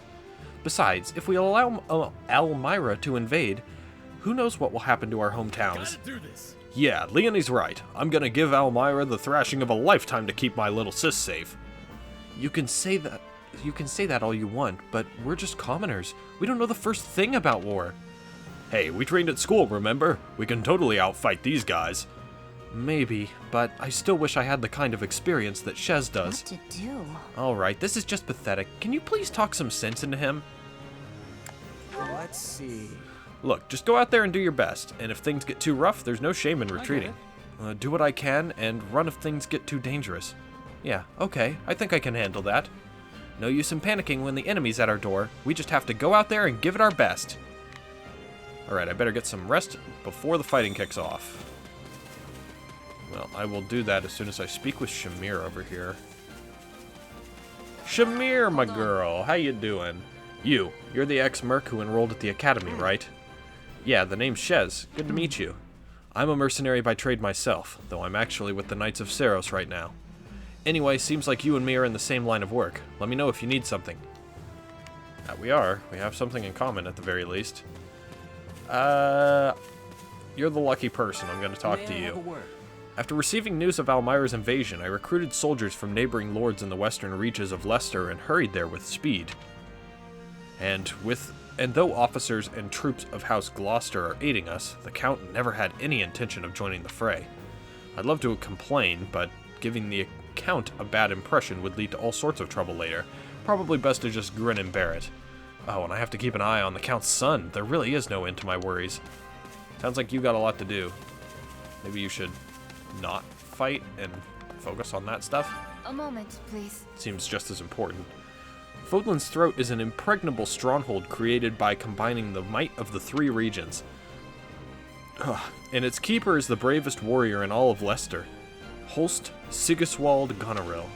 Besides, if we allow Almira to invade, who knows what will happen to our hometowns? Yeah, Leonie's right. I'm gonna give Almira the thrashing of a lifetime to keep my little sis safe. You can say that all you want, but we're just commoners. We don't know the first thing about war. Hey, we trained at school, remember? We can totally outfight these guys. Maybe, but I still wish I had the kind of experience that Shez does. What to do? Alright, this is just pathetic. Can you please talk some sense into him? Let's see. Look, just go out there and do your best, and if things get too rough, there's no shame in retreating. Do what I can, and run if things get too dangerous. Yeah, okay, I think I can handle that. No use in panicking when the enemy's at our door. We just have to go out there and give it our best. Alright, I better get some rest before the fighting kicks off. Well, I will do that as soon as I speak with Shamir over here. Shamir, my girl, how you doing? You're the ex-merc who enrolled at the academy, right? Yeah, the name's Shez. Good to meet you. I'm a mercenary by trade myself, though I'm actually with the Knights of Seros right now. Anyway, seems like you and me are in the same line of work. Let me know if you need something. We are. We have something in common at the very least. You're the lucky person. I'm going to talk to you. After receiving news of Almyra's invasion, I recruited soldiers from neighboring lords in the western reaches of Leicester and hurried there with speed. And though officers and troops of House Gloucester are aiding us, the Count never had any intention of joining the fray. I'd love to complain, but giving the Count a bad impression would lead to all sorts of trouble later. Probably best to just grin and bear it. Oh, and I have to keep an eye on the Count's son. There really is no end to my worries. Sounds like you got a lot to do. Maybe you should not fight and focus on that stuff? A moment, please. Seems just as important. Fodlan's Throat is an impregnable stronghold created by combining the might of the three regions. And its keeper is the bravest warrior in all of Leicester, Holst Sigiswald Goneril.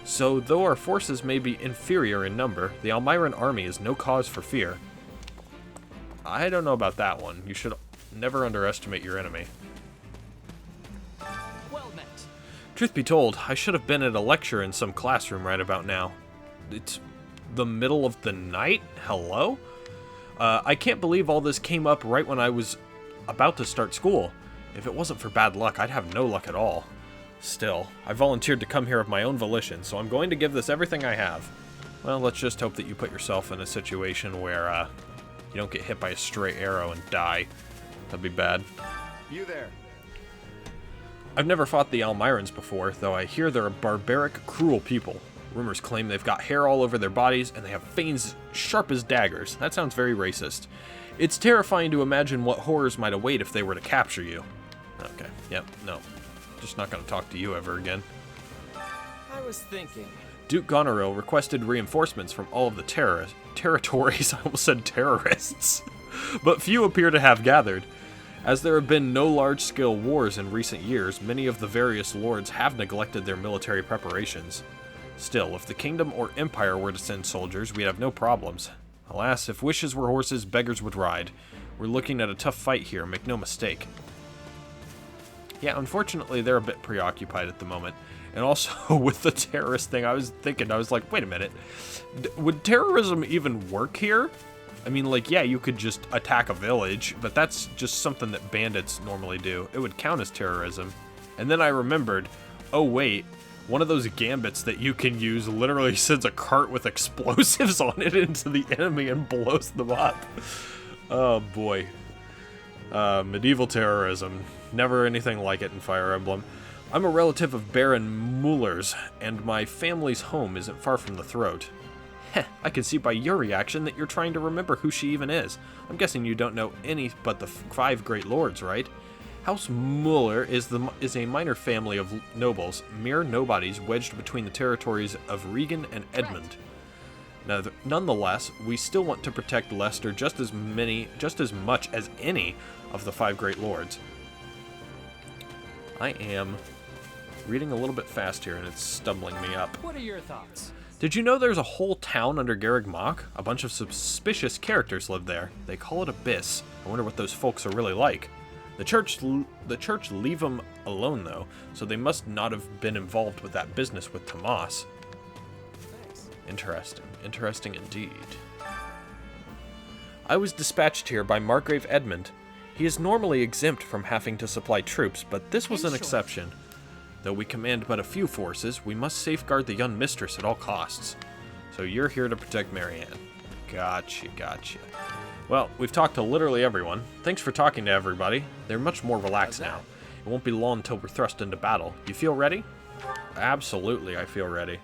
So, though our forces may be inferior in number, the Almyran army is no cause for fear. I don't know about that one. You should never underestimate your enemy. Well met. Truth be told, I should have been at a lecture in some classroom right about now. It's the middle of the night? Hello? I can't believe all this came up right when I was about to start school. If it wasn't for bad luck, I'd have no luck at all. Still, I volunteered to come here of my own volition, so I'm going to give this everything I have. Well, let's just hope that you put yourself in a situation where, you don't get hit by a stray arrow and die. That'd be bad. You there. I've never fought the Almyrans before, though I hear they're a barbaric, cruel people. Rumors claim they've got hair all over their bodies, and they have fangs sharp as daggers. That sounds very racist. It's terrifying to imagine what horrors might await if they were to capture you. Okay, yep, no. Just not going to talk to you ever again. I was thinking. Duke Goneril requested reinforcements from all of the territories. I almost said terrorists. But few appear to have gathered. As there have been no large-scale wars in recent years, many of the various lords have neglected their military preparations. Still, if the kingdom or empire were to send soldiers, we'd have no problems. Alas, if wishes were horses, beggars would ride. We're looking at a tough fight here, make no mistake. Yeah, unfortunately, they're a bit preoccupied at the moment. And also, with the terrorist thing, I was like, wait a minute. Would terrorism even work here? I mean, like, yeah, you could just attack a village, but that's just something that bandits normally do. It would count as terrorism. And then I remembered, oh wait, one of those gambits that you can use literally sends a cart with explosives on it into the enemy and blows them up. Oh boy. Medieval terrorism. Never anything like it in Fire Emblem. I'm a relative of Baron Muller's, and my family's home isn't far from the Throat. Heh, I can see by your reaction that you're trying to remember who she even is. I'm guessing you don't know any but the 5 great lords, right? House Muller is a minor family of nobles, mere nobodies wedged between the territories of Regan and Edmund. Now, nonetheless, we still want to protect Leicester just as much as any of the 5 great lords. I am reading a little bit fast here, and it's stumbling me up. What are your thoughts? Did you know there's a whole town under Garreg Mach? A bunch of suspicious characters live there. They call it Abyss. I wonder what those folks are really like. The church leave them alone, though, so they must not have been involved with that business with Tomas. Thanks. Interesting. Interesting indeed. I was dispatched here by Margrave Edmund. He is normally exempt from having to supply troops, but this was an exception. Though we command but a few forces, we must safeguard the young mistress at all costs. So you're here to protect Marianne. Gotcha. Well, we've talked to literally everyone. Thanks for talking to everybody. They're much more relaxed now. It won't be long until we're thrust into battle. You feel ready? Absolutely, I feel ready.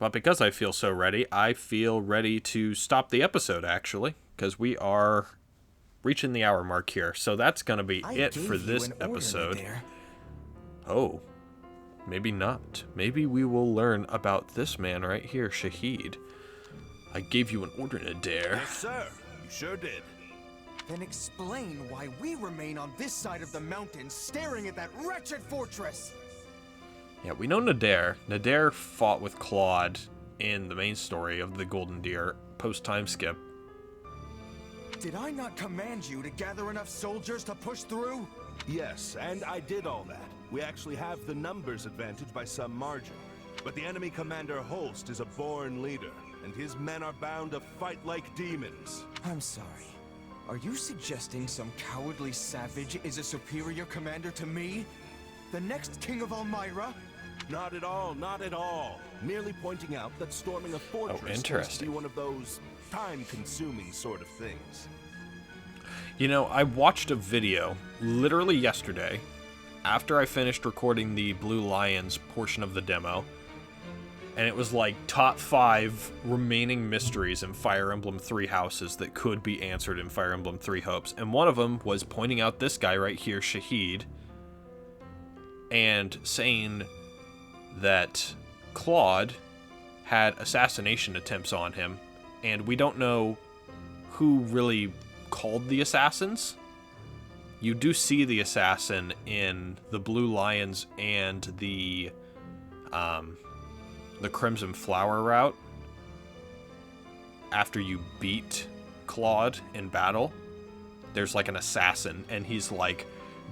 But because I feel so ready, I feel ready to stop the episode, actually, because we are reaching the hour mark here. So that's going to be it for this episode. Oh, maybe not. Maybe we will learn about this man right here, Shahid. I gave you an order, Nadir. Yes, sir. You sure did. Then explain why we remain on this side of the mountain staring at that wretched fortress. Yeah, we know Nadir. Nadir fought with Claude in the main story of the Golden Deer post-time skip. Did I not command you to gather enough soldiers to push through? Yes, and I did all that. We actually have the numbers advantage by some margin. But the enemy commander Holst is a born leader, and his men are bound to fight like demons. I'm sorry. Are you suggesting some cowardly savage is a superior commander to me? The next king of Elmira? Not at all, not at all. Merely pointing out that storming a fortress must be one of those time-consuming sort of things. You know, I watched a video literally yesterday after I finished recording the Blue Lions portion of the demo, and it was like top 5 remaining mysteries in Fire Emblem 3 Houses that could be answered in Fire Emblem 3 Hopes, and one of them was pointing out this guy right here, Shahid, and saying that Claude had assassination attempts on him, and we don't know who really called the assassins. You do see the assassin in the Blue Lions and the Crimson Flower route after you beat Claude in battle. There's like an assassin, and he's like,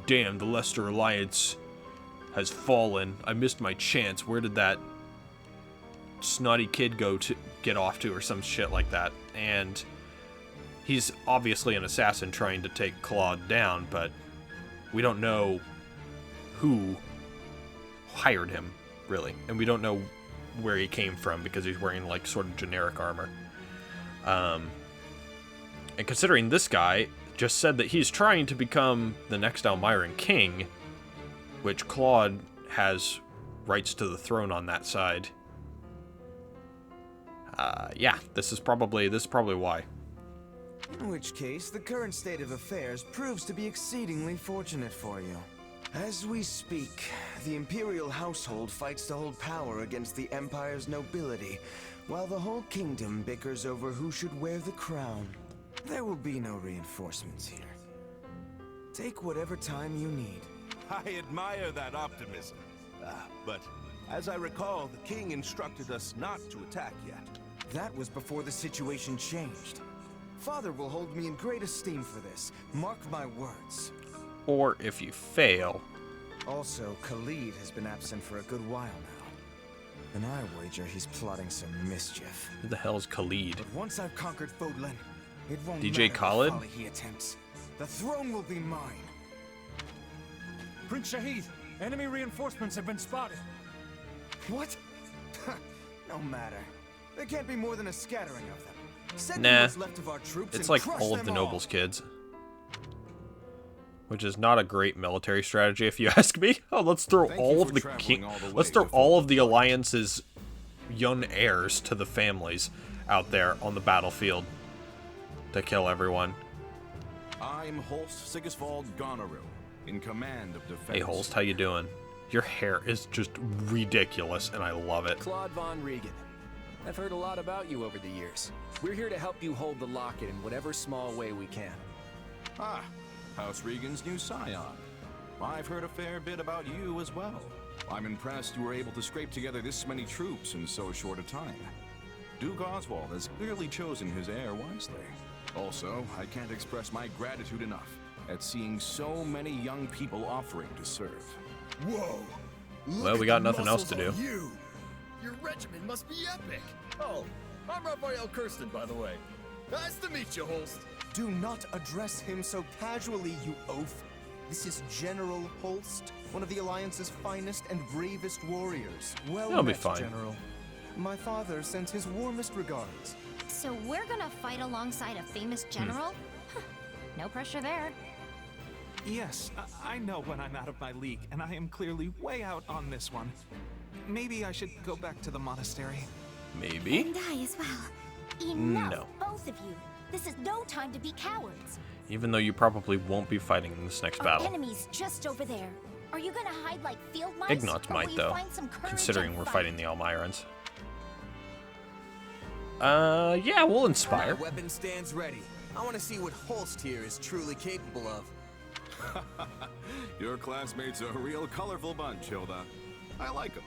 damn, the Leicester Alliance has fallen. I missed my chance. Where did that snotty kid go to get off to, or some shit like that? And he's obviously an assassin trying to take Claude down, but we don't know who hired him, really. And we don't know where he came from because he's wearing like sort of generic armor. And considering this guy just said that he's trying to become the next Elmiran king, which Claude has rights to the throne on that side. Yeah, this is probably why. In which case, the current state of affairs proves to be exceedingly fortunate for you. As we speak, the Imperial household fights to hold power against the Empire's nobility, while the whole kingdom bickers over who should wear the crown. There will be no reinforcements here. Take whatever time you need. I admire that optimism. But as I recall, the king instructed us not to attack yet. That was before the situation changed. Father will hold me in great esteem for this. Mark my words. Or if you fail. Also, Khalid has been absent for a good while now. And I wager he's plotting some mischief. Who the hell's Khalid? But once I've conquered Fodlan, it won't DJ matter Khalid? what folly he attempts. The throne will be mine. Prince Shahid, enemy reinforcements have been spotted. What? No matter. There can't be more than a scattering of them. Send Nah, what's left of our troops it's and like crush all of them the all. nobles' kids. Which is not a great military strategy, if you ask me. Oh, let's throw all of the let's throw all of the Alliance's young heirs to the families out there on the battlefield to kill everyone. I'm Holst Sigisvald Goneril, in command of defense. Hey Holst, how you doing? Your hair is just ridiculous, and I love it. Claude von Regan. I've heard a lot about you over the years. We're here to help you hold the locket in whatever small way we can. Ah, House Regan's new scion. I've heard a fair bit about you as well. I'm impressed you were able to scrape together this many troops in so short a time. Duke Oswald has clearly chosen his heir wisely. Also, I can't express my gratitude enough at seeing so many young people offering to serve. Whoa! Well, we got nothing else to do. You. Your regiment must be epic. Oh, I'm Raphael Kirsten, by the way. Nice to meet you, Holst. Do not address him so casually, you oaf. This is General Holst, one of the Alliance's finest and bravest warriors. Well He'll be met, fine. General. My father sends his warmest regards. So we're gonna fight alongside a famous general? Huh, no pressure there. Yes, I know when I'm out of my league, and I am clearly way out on this one. Maybe I should go back to the monastery. Maybe? And I as well. Enough, No. both of you. This is no time to be cowards. Even though you probably won't be fighting in this next Our battle. enemy's just over there. Are you gonna hide like field mice? Ignatz or might, will you though, find some courage considering and we're fight? fighting the Elmirans. Yeah, we'll inspire. My weapon stands ready. I want to see what Holst here is truly capable of. Your classmates are a real colorful bunch, Hilda. I like them.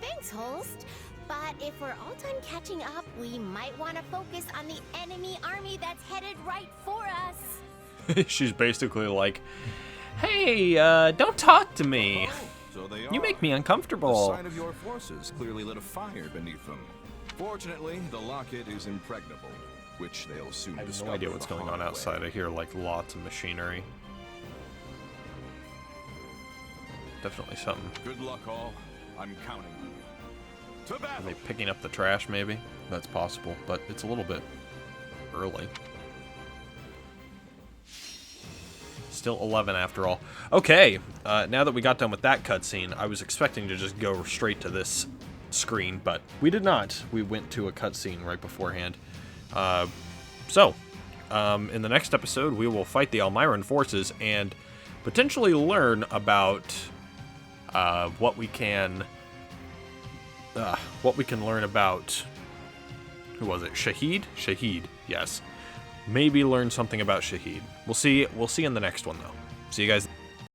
Thanks, Holst. But if we're all done catching up, we might want to focus on the enemy army that's headed right for us. She's basically like, Hey, don't talk to me. So they You are. make me uncomfortable. The sight of your forces clearly lit a fire beneath them. Fortunately, the locket is impregnable, which they'll soon I have discover. no idea what's the going on hard outside. way. I hear like lots of machinery. Definitely something. Good luck, all. I'm counting on you. To Are battle. they picking up the trash, maybe? That's possible, but it's a little bit early. Still 11 after all. Okay, now that we got done with that cutscene, I was expecting to just go straight to this screen, but we did not. We went to a cutscene right beforehand. In the next episode, we will fight the Almiran forces and potentially learn about what we can learn about. Who was it? Shahid? Shahid, yes. Maybe learn something about Shahid. We'll see in the next one, though. See you guys.